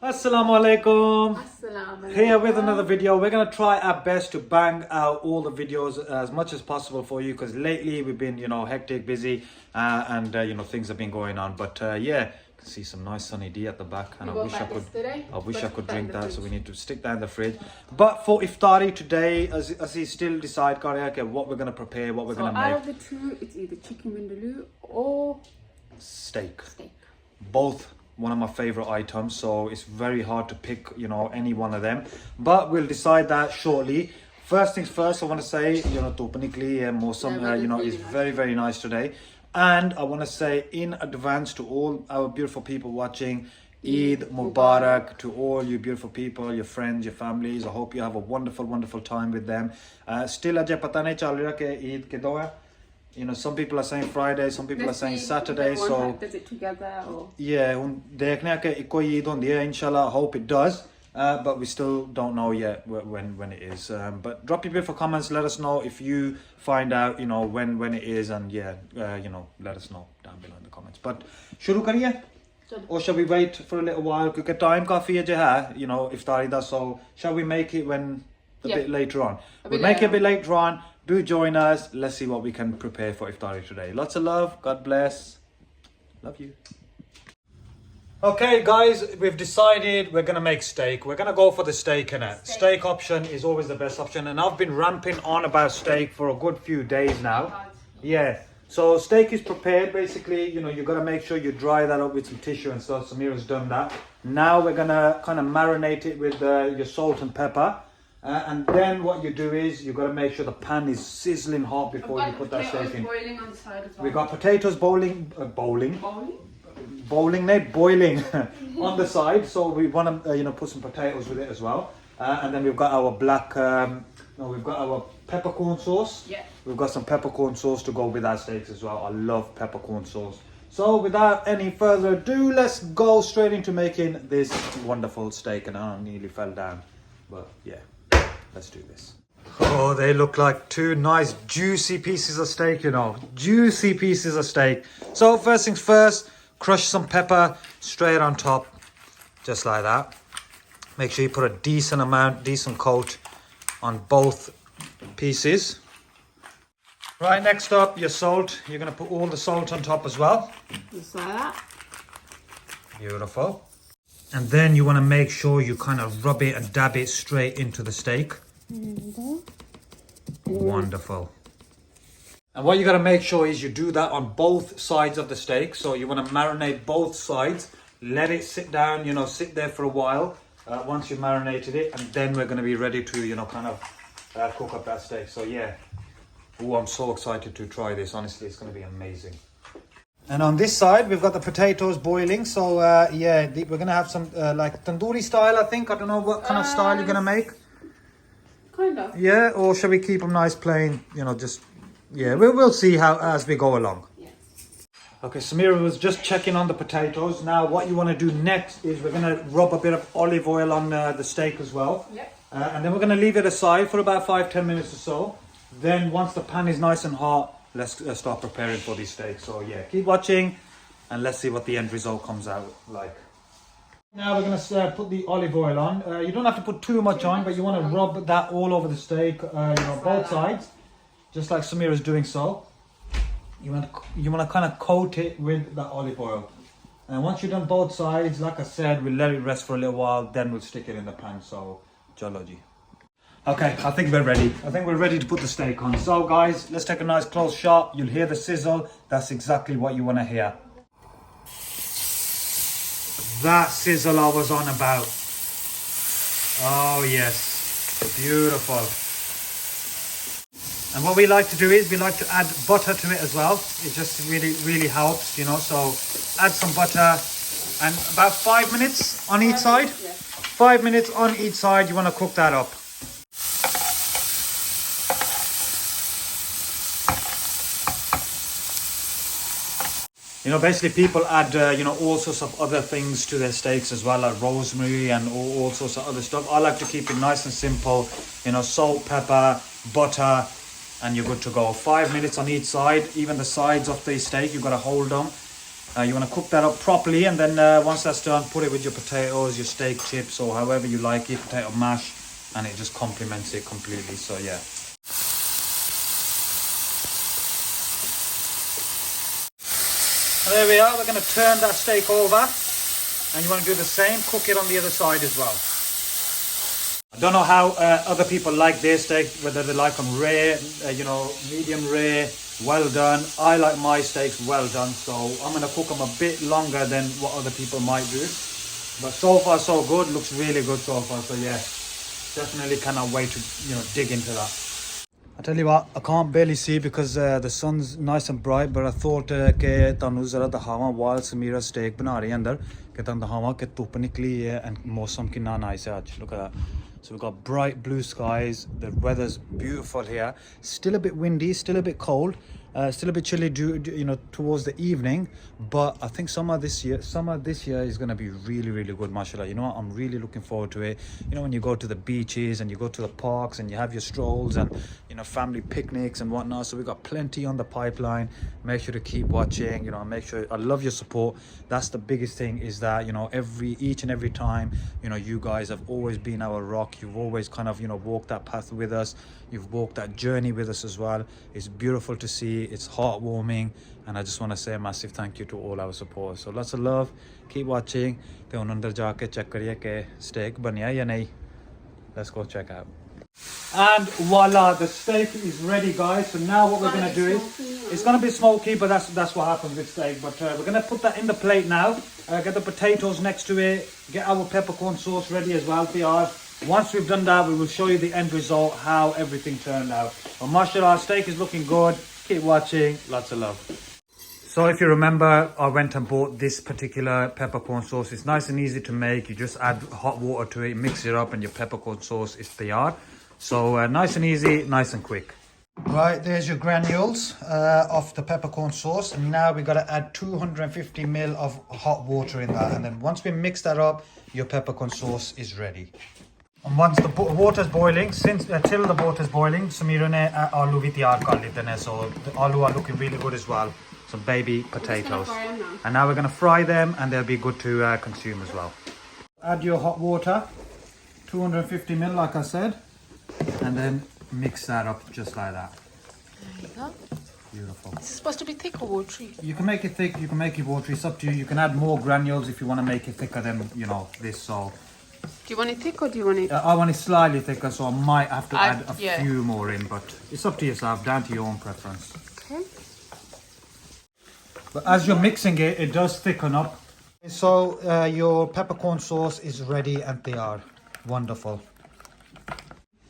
Assalamu alaikum. Assalamu Here with alaikum. another video. We're gonna try our best to bang out all the videos as much as possible for you because lately we've been, hectic, busy, and things have been going on. But yeah, you can see some nice sunny D at the back, and We got that yesterday, I wish but I could put that in drink the that. So fridge. we need to stick that in the fridge. But for iftari today, as he still decide, okay, what we're gonna prepare, what we're So gonna out make. of the two, it's either chicken vindaloo or Steak. steak. Both one of my favorite items, so it's very hard to pick any one of them, but we'll decide that shortly. First things first, I want to say धूप निकली है मौसम is very nice today, and I want to say in advance to all our beautiful people watching, Eid Mubarak to all you beautiful people, your friends, your families. I hope you have a wonderful time with them. Still Ajay पता नहीं चल रहा कि ईद कदों है. Some people are saying Friday, some people are saying Saturday. So does it together or yeah, देखने हैं कि कोई ईद होती है. Inshallah, I hope it does. But we still don't know yet when it is. But drop your beautiful comments. Let us know if you find out, when it is, and yeah, let us know down below in the comments. But शुरू करिए, or shall we wait for a little while? Because time काफी है जो है, इफ्तारी दा. So shall we make it when a bit later on? We'll make it a bit later on. Do join us. Let's see what we can prepare for iftari today. Lots of love. God bless. Love you. Okay, guys, we've decided we're gonna make steak. We're gonna go for the steak, innit? Steak option is always the best option, and I've been ramping on about steak for a good few days now. Yeah. So steak is prepared. Basically, you gotta make sure you dry that up with some tissue and stuff. Samira's done that. Now we're gonna kind of marinate it with your salt and pepper. And then what you do is you got to make sure the pan is sizzling hot before you put that steak in. boiling on the side as well. We got potatoes boiling Bowling? boiling on the side. So we want to put some potatoes with it as well. And then we've got our we've got our peppercorn sauce. Yeah. We've got some peppercorn sauce to go with our steaks as well. I love peppercorn sauce. So without any further ado, let's go straight into making this wonderful steak. And I nearly fell down, but yeah. Let's do this. Oh, they look like two nice juicy pieces of steak, Juicy pieces of steak. So first things first, crush some pepper straight on top. Just like that. Make sure you put a decent coat on both pieces. Right, next up, your salt. You're going to put all the salt on top as well. Just like that. Beautiful. And then you want to make sure you kind of rub it and dab it straight into the steak. Wonderful. And what you got to make sure is you do that on both sides of the steak. So you want to marinate both sides, let it sit down, sit there for a while once you marinated it, and then we're going to be ready to kind of cook up that steak. So yeah, I'm so excited to try this. Honestly, it's going to be amazing. And on this side, we've got the potatoes boiling. So yeah, we're going to have some like tandoori style, I think. I don't know what kind of style you're going to make. Kind of. Yeah, or shall we keep them nice plain? We'll see how as we go along. Yeah. Okay, Samira was just checking on the potatoes. Now what you want to do next is we're going to rub a bit of olive oil on the steak as well. Yep. And then we're going to leave it aside for about 5-10 minutes or so. Then once the pan is nice and hot, let's start preparing for these steaks. So yeah, keep watching and let's see what the end result comes out like. Now we're going to put the olive oil on. You don't have to put too much on, but you want to rub that all over the steak, both sides, just like Samira is doing so. You want to kind of coat it with the olive oil. And once you've done both sides, like I said, we'll let it rest for a little while, then we'll stick it in the pan. So, chalo ji. Okay, I think we're ready. I think we're ready to put the steak on. So guys, let's take a nice close shot. You'll hear the sizzle. That's exactly what you want to hear. That sizzle I was on about. Oh yes, beautiful. And what we like to do is we like to add butter to it as well. It just really helps, so add some butter and about 5 minutes on each side. Yeah. 5 minutes on each side, you want to cook that up. Basically people add, all sorts of other things to their steaks as well, like rosemary and all sorts of other stuff. I like to keep it nice and simple, salt, pepper, butter, and you're good to go. 5 minutes on each side, even the sides of the steak, you've got to hold them You want to cook that up properly, and then once that's done, put it with your potatoes, your steak chips, or however you like it, potato mash, and it just complements it completely. So yeah. And there we are. We're going to turn that steak over, and you want to do the same. Cook it on the other side as well. I don't know how other people like their steak, whether they like them rare, medium rare, well done. I like my steaks well done, so I'm going to cook them a bit longer than what other people might do. But so far so good, looks really good so far. So yeah, definitely cannot wait to dig into that. I tell you what, I can't barely see because the sun's nice and bright, but I thought कि तानू ज़रा दिखावां while Samira steak बना रही है अंदर कि तानू दिखावां कि धूप निकली है and मौसम कितना nice है आज. Look at that. So we've got bright blue skies. The weather's beautiful here. Still a bit windy, still a bit cold, still a bit chilly towards the evening. But I think summer this year is going to be really, really good, mashallah. You know what? I'm really looking forward to it. You know, when you go to the beaches and you go to the parks and you have your strolls and family picnics and whatnot. So we've got plenty on the pipeline. Make sure to keep watching. Make sure, I love your support. That's the biggest thing, is that each and every time you guys have always been our rock. You've always kind of walked that path with us. You've walked that journey with us as well. It's beautiful to see. It's heartwarming, and I just want to say a massive thank you to all our supporters. So lots of love. Keep watching. Te hun andar jaake check kariye ke steak baniya ya nahi. Let's go check out. And voila, the steak is ready, guys. So now what we're going to do is, it's going to be smoky, but that's what happens with steak. But we're going to put that in the plate now. Get the potatoes next to it. Get our peppercorn sauce ready as well. Once we've done that, we will show you the end result, how everything turned out. But mashallah, steak is looking good. Keep watching. Lots of love. So if you remember, I went and bought this particular peppercorn sauce. It's nice and easy to make. You just add hot water to it, mix it up, and your peppercorn sauce is tayar. So nice and easy, nice and quick. Right, there's your granules of the peppercorn sauce. And now we've got to add 250 ml of hot water in that. And then once we mix that up, your peppercorn sauce is ready. And once the water's boiling, till the water's boiling, Samira ne aloo bhi tiyar kar lite ne. So the aloo are looking really good as well. Some baby potatoes. And now we're going to fry them, and they'll be good to consume as well. Add your hot water, 250 ml like I said. And then mix that up just like that. There you go. Beautiful. Is it supposed to be thick or watery? You can make it thick, you can make it watery. It's up to you. You can add more granules if you want to make it thicker than, this. So, do you want it thick or do you want it? I want it slightly thicker, so I might have to add a few more in. But it's up to yourself, down to your own preference. Okay. But as you're mixing it, it does thicken up. So your peppercorn sauce is ready and they are wonderful.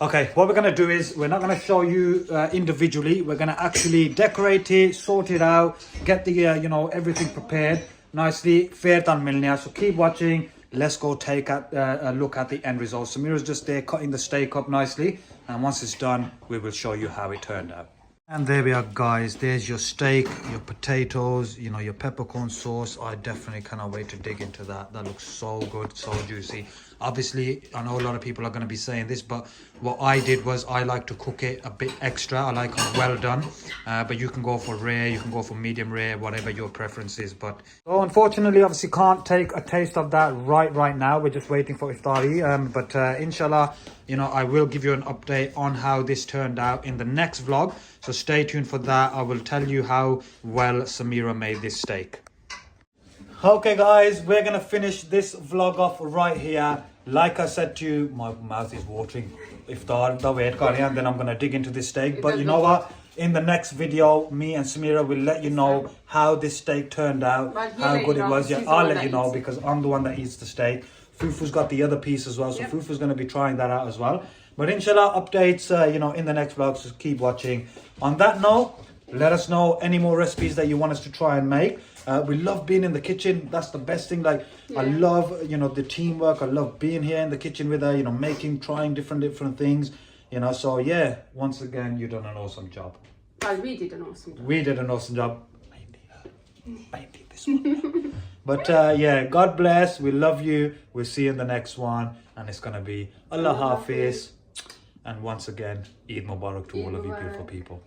Okay, what we're going to do is, we're not going to show you individually. We're going to actually decorate it, sort it out, get the, everything prepared nicely. So keep watching. Let's go take a look at the end result. Samira's just there cutting the steak up nicely. And once it's done, we will show you how it turned out. And there we are, guys. There's your steak, your potatoes, your peppercorn sauce. I definitely cannot wait to dig into that. That looks so good, so juicy. Obviously, I know a lot of people are going to be saying this, but what I did was I like to cook it a bit extra. I like it well done. But you can go for rare, you can go for medium rare, whatever your preference is. But so unfortunately, obviously can't take a taste of that right now. We're just waiting for iftari. But inshallah, I will give you an update on how this turned out in the next vlog. So stay tuned for that. I will tell you how well Samira made this steak. Okay guys, we're gonna finish this vlog off right here. Like I said to you, my mouth is watering. Iftar da wait kar rahe hain, then I'm gonna dig into this steak. But you know what? In the next video, me and Samira will let you know how this steak turned out, how good it was. Yeah, I'll let you know because I'm the one that eats the steak. Fufu's got the other piece as well, so Fufu's gonna be trying that out as well. But inshallah, updates, in the next vlog, so keep watching. On that note, let us know any more recipes that you want us to try and make. We love being in the kitchen. That's the best thing. I love, the teamwork. I love being here in the kitchen with her, trying different things, So yeah, once again, you've done an awesome job. Well, we did an awesome job. We did an awesome job. Maybe this one. But yeah, God bless. We love you. We'll see you in the next one. And it's going to be Allah Hafiz. And once again, Eid Mubarak to all of you beautiful people.